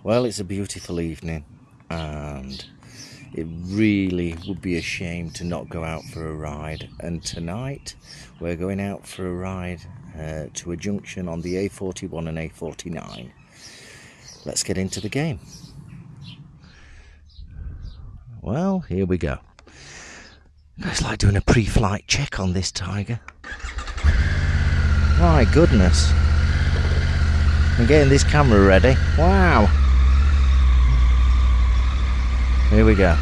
Well, it's a beautiful evening, and it really would be a shame to not go out for a ride. And tonight we're going out for a ride to a junction on the A41 and A49. Let's get into the game. Well, here we go. It's like doing a pre-flight check on this Tiger. My goodness. I'm getting this camera ready. Wow. Here we go.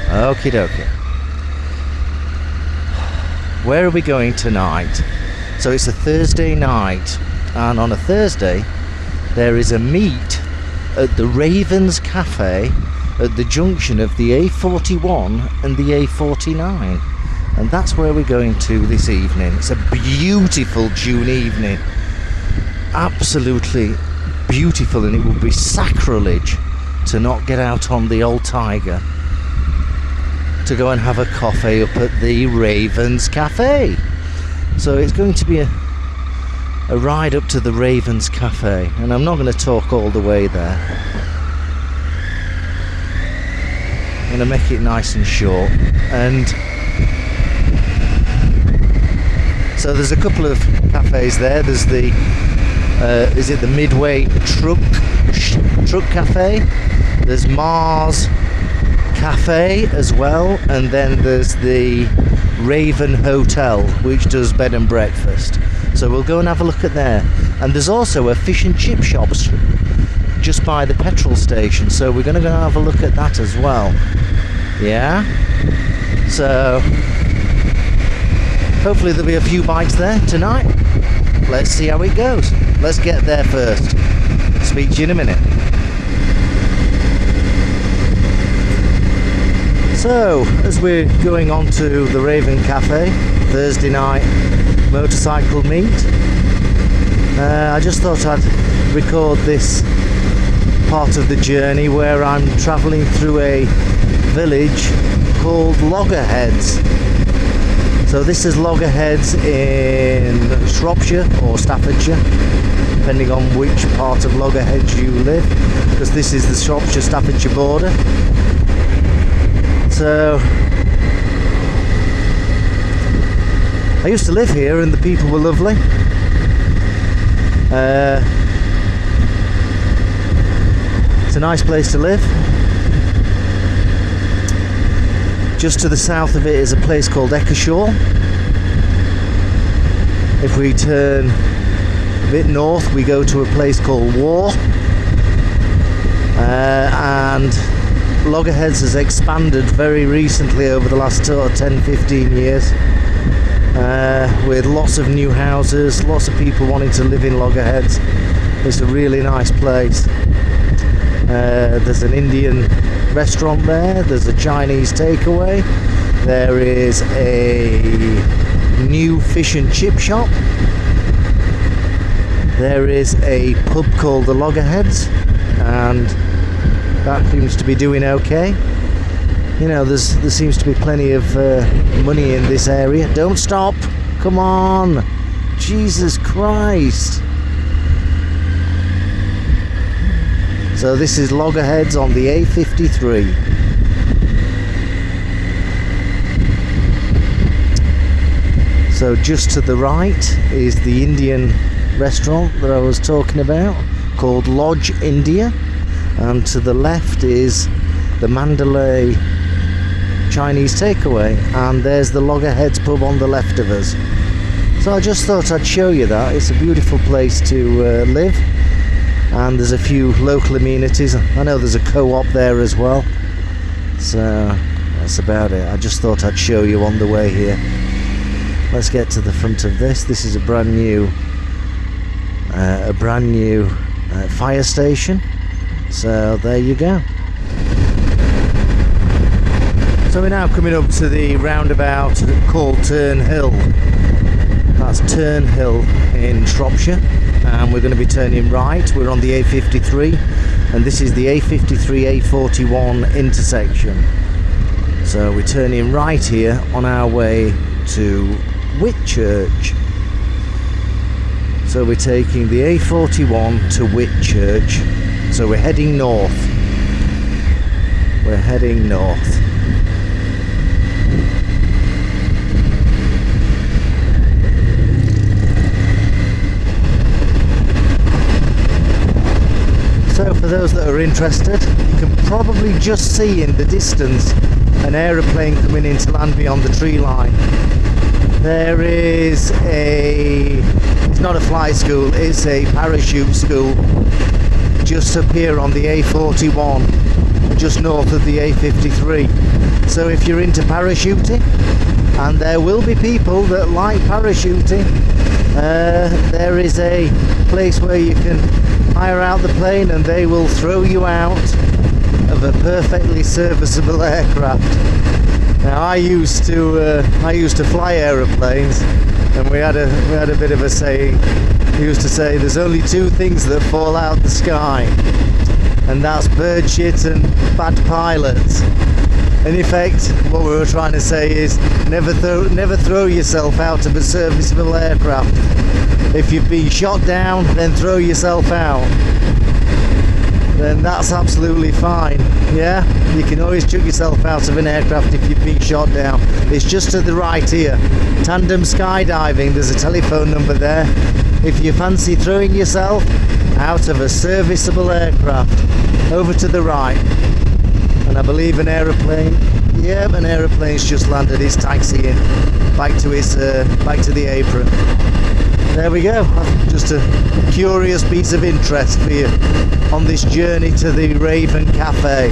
Okie dokie. Where are we going tonight? So it's a Thursday night, and on a Thursday there is a meet at the Ravens Cafe at the junction of the A41 and the A49, and that's where we're going to this evening. It's a beautiful June evening, absolutely beautiful, and it would be sacrilege to not get out on the old Tiger to go and have a coffee up at the Ravens Cafe. So it's going to be a ride up to the Ravens Cafe, and I'm not going to talk all the way there. I'm going to make it nice and short. And so there's a couple of cafes there. There's the is it the Midway Truck Cafe? There's Mars Cafe as well, and then there's the Raven Hotel, which does bed and breakfast. So we'll go and have a look at there. And there's also a fish and chip shop just by the petrol station, so we're going to go and have a look at that as well. Yeah, so hopefully there'll be a few bites there tonight. Let's see how it goes. Let's get there first. Speak to you in a minute. So, as we're going on to the Raven Cafe, Thursday night motorcycle meet, I just thought I'd record this part of the journey where I'm travelling through a village called Loggerheads. So this is Loggerheads in Shropshire or Staffordshire, depending on which part of Loggerheads you live, because this is the Shropshire-Staffordshire border. So I used to live here and the people were lovely. It's a nice place to live. Just to the south of it is a place called Eckershaw. If we turn a bit north, we go to a place called War, and Loggerheads has expanded very recently over the last 10-15 years, with lots of new houses, lots of people wanting to live in Loggerheads. It's a really nice place. There's an Indian restaurant there, there's a Chinese takeaway, there is a new fish and chip shop, there is a pub called the Loggerheads, and that seems to be doing okay. You know, there seems to be plenty of money in this area. Don't stop, come on, Jesus Christ. So this is Loggerheads on the A53. So just to the right is the Indian restaurant that I was talking about, called Lodge India, and to the left is the Madalay Chinese Take Away, and there's the Loggerheads Pub on the left of us. So I just thought I'd show you that. It's a beautiful place to live, and there's a few local amenities. I know there's a co-op there as well, so that's about it. I just thought I'd show you on the way here. Let's get to the front of this. This is a brand new fire station, so there you go. So we're now coming up to the roundabout called Tern Hill. That's Tern Hill in Shropshire, and we're going to be turning right. We're on the A53, and this is the A53 A41 intersection. So we're turning right here on our way to Whitchurch. So we're taking the A41 to Whitchurch. So we're heading north. We're heading north. So for those that are interested, you can probably just see in the distance an aeroplane coming in to land beyond the tree line. There is it's not a flight school, it's a parachute school just up here on the A41, just north of the A53. So if you're into parachuting, and there will be people that like parachuting, there is a place where you can hire out the plane and they will throw you out of a perfectly serviceable aircraft. Now I used to fly aeroplanes, and we had a bit of a saying. We used to say there's only two things that fall out the sky, and that's bird shit and bad pilots. In effect, what we were trying to say is never throw yourself out of a serviceable aircraft. If you've been shot down, then throw yourself out. Then that's absolutely fine. Yeah, you can always chuck yourself out of an aircraft if you've been shot down. It's just to the right here. Tandem skydiving, there's a telephone number there. If you fancy throwing yourself out of a serviceable aircraft, over to the right. And I believe an aeroplane, yeah, an aeroplane's just landed. It's taxiing back to the apron. There we go. Just a curious piece of interest for you on this journey to the Raven Cafe.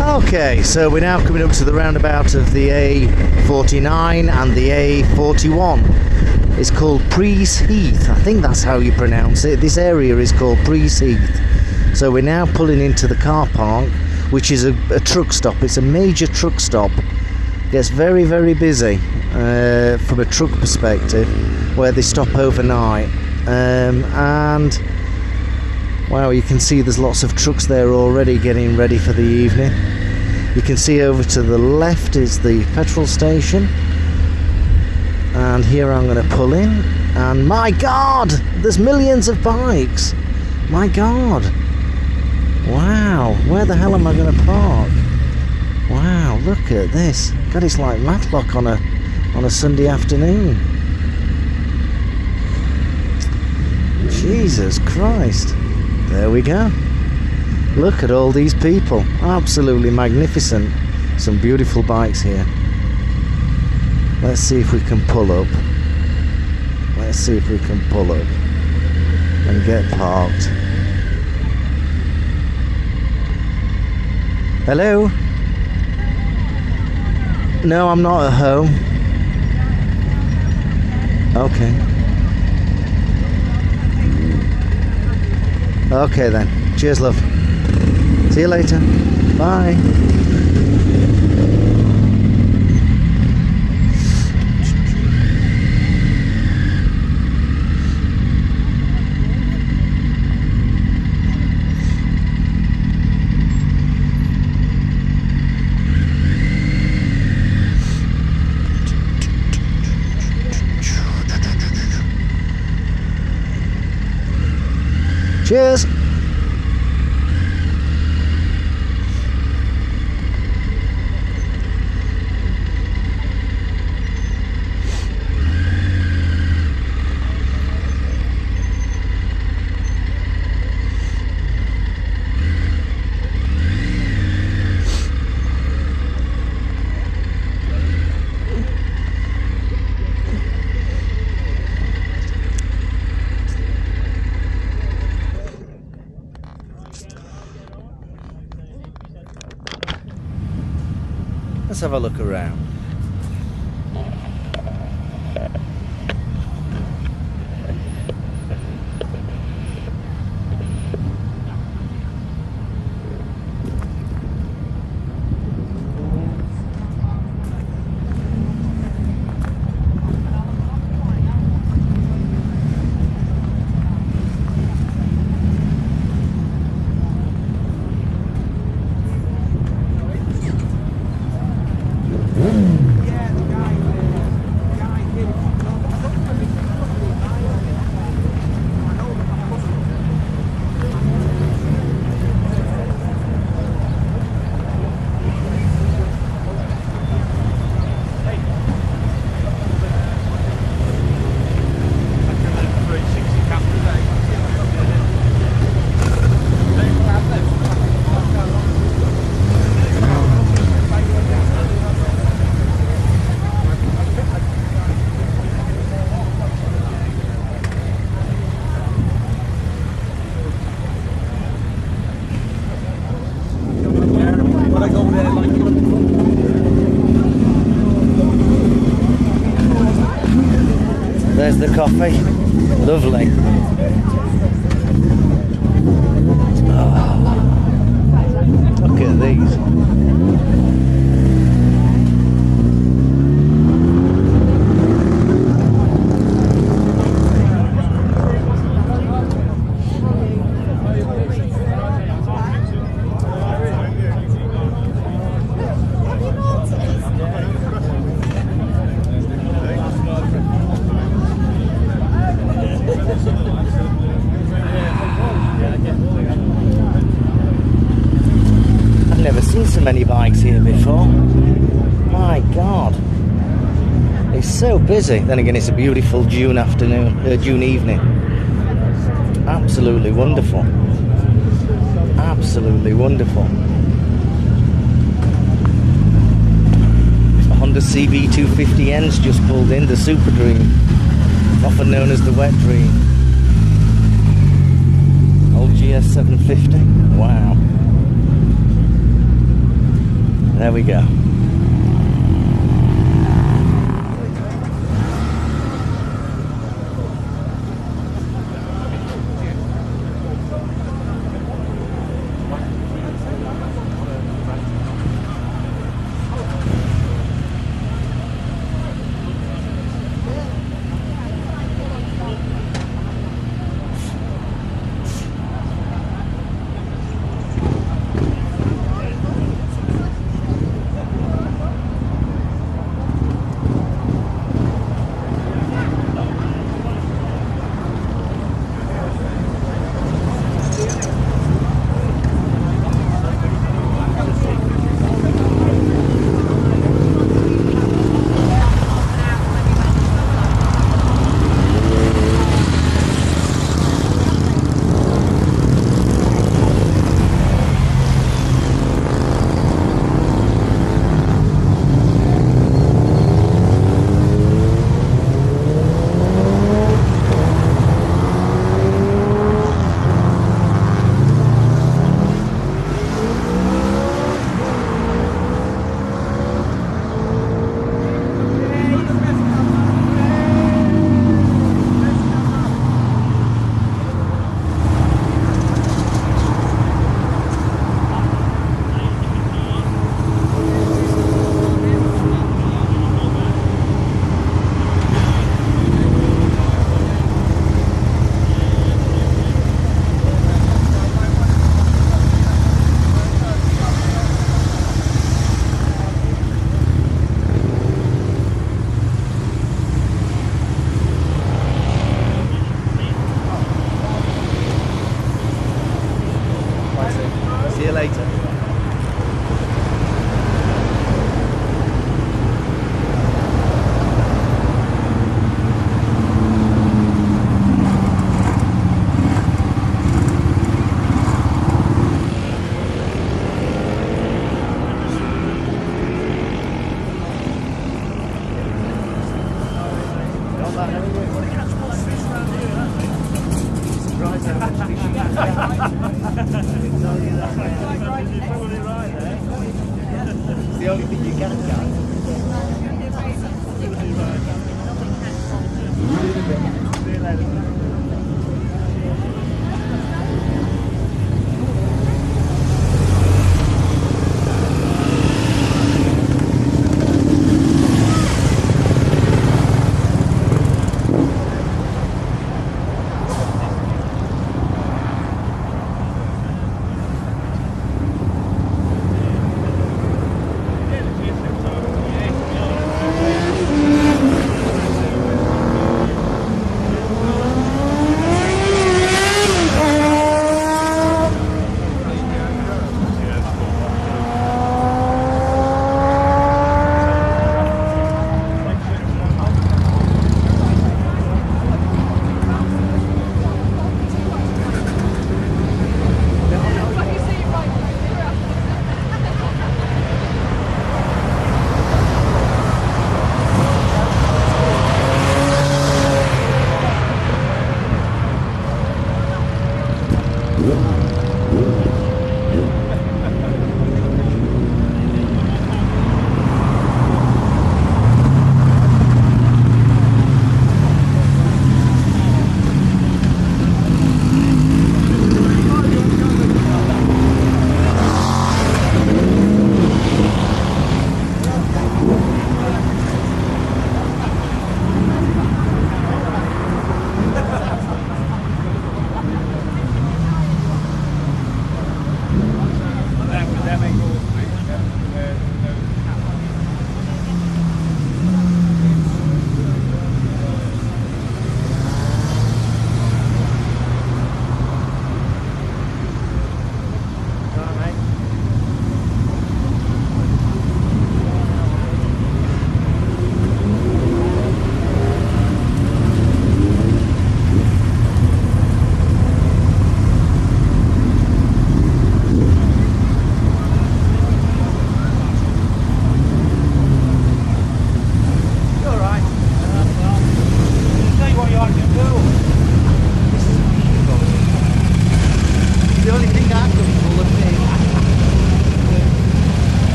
Okay, so we're now coming up to the roundabout of the A49 and the A41. It's called Prees Heath. I think that's how you pronounce it. This area is called Prees Heath. So we're now pulling into the car park, which is a truck stop. It's a major truck stop. Gets very, very busy from a truck perspective, where they stop overnight. And wow, you can see there's lots of trucks there already getting ready for the evening. You can see over to the left is the petrol station. And here I'm going to pull in, and my God, there's millions of bikes. My God. Wow, where the hell am I going to park? Wow, look at this. God, it's like Matlock on a Sunday afternoon. Jesus Christ. There we go. Look at all these people. Absolutely magnificent. Some beautiful bikes here. Let's see if we can pull up. Let's see if we can pull up and get parked. Hello? No, I'm not at home. Okay. Okay then. Cheers, love. See you later. Bye. Cheers. Let's have a look around. There's the coffee. Lovely. Oh, look at these. So many bikes here before. My God, it's so busy. Then again, it's a beautiful June afternoon, June evening. Absolutely wonderful. Absolutely wonderful. A Honda CB250N's just pulled in, the Super Dream, often known as the Wet Dream. Old GS750. Wow. There we go.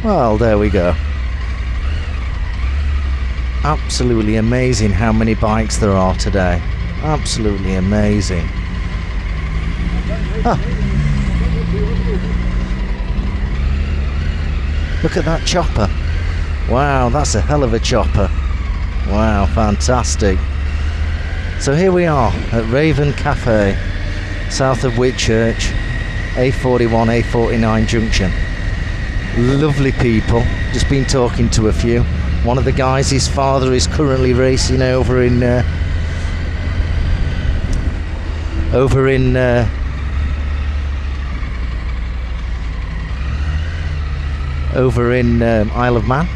Well, there we go. Absolutely amazing how many bikes there are today. Absolutely amazing. Ah. Look at that chopper. Wow, that's a hell of a chopper. Wow, fantastic. So here we are at Raven Cafe, south of Whitchurch, A41 A49 junction. Lovely people, just been talking to a few. One of the guys, his father is currently racing over in Isle of Man.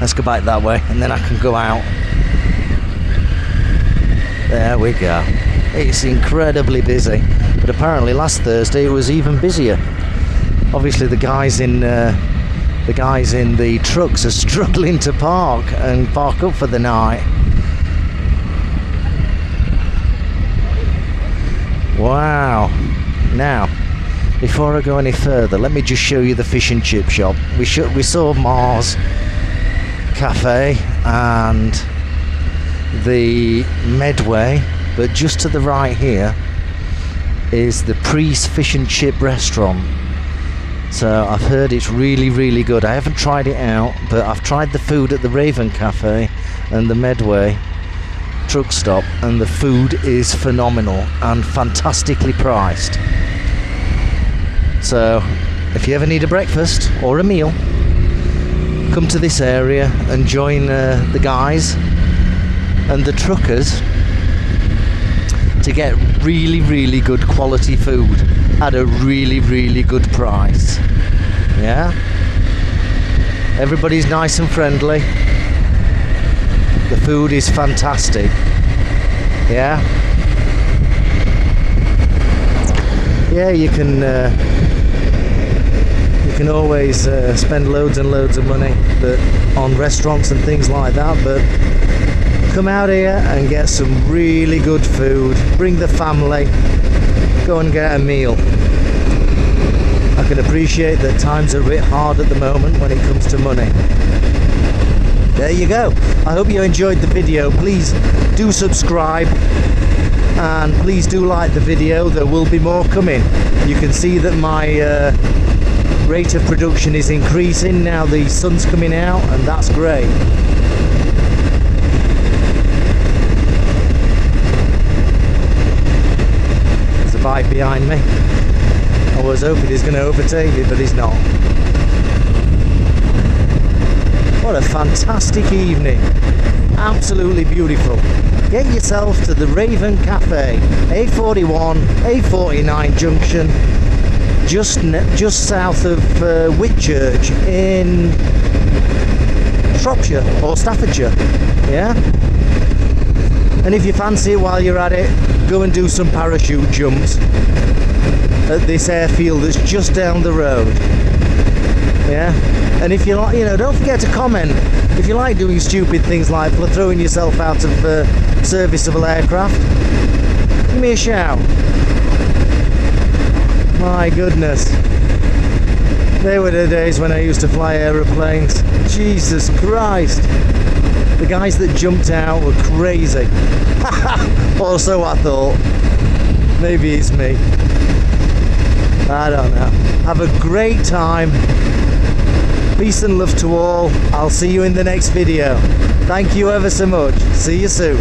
Let's go back that way and then I can go out. There we go. It's incredibly busy, but apparently last Thursday it was even busier. Obviously the guys in the trucks are struggling to park up for the night. Wow. Now, before I go any further, let me just show you the fish and chip shop. We saw Mars Cafe and the Midway, but just to the right here is the Prees Fish and Chip restaurant. So I've heard it's really, really good. I haven't tried it out, but I've tried the food at the Raven Cafe and the Midway truck stop, and the food is phenomenal and fantastically priced. So if you ever need a breakfast or a meal, come to this area and join the guys and the truckers to get really, really good quality food at a really, really good price. Yeah, everybody's nice and friendly. The food is fantastic. Yeah, you can always spend loads and loads of money on restaurants and things like that, but come out here and get some really good food. Bring the family, go and get a meal. I can appreciate that times are a bit hard at the moment when it comes to money. There you go. I hope you enjoyed the video. Please do subscribe and please do like the video. There will be more coming. You can see that my rate of production is increasing now the sun's coming out, and that's great. There's a bike behind me. I was hoping he's going to overtake me, but he's not. What a fantastic evening. Absolutely beautiful. Get yourself to the Raven Cafe, A41, A49 junction, just south of Whitchurch in Shropshire or Staffordshire. Yeah? And if you fancy it while you're at it, go and do some parachute jumps at this airfield that's just down the road. Yeah, and if you like, you know, don't forget to comment if you like doing stupid things like throwing yourself out of serviceable aircraft. Give me a shout. My goodness, they were the days when I used to fly aeroplanes. Jesus Christ, the guys that jumped out were crazy. Or so I thought. Maybe it's me. I don't know. Have a great time. Peace and love to all. I'll see you in the next video. Thank you ever so much. See you soon.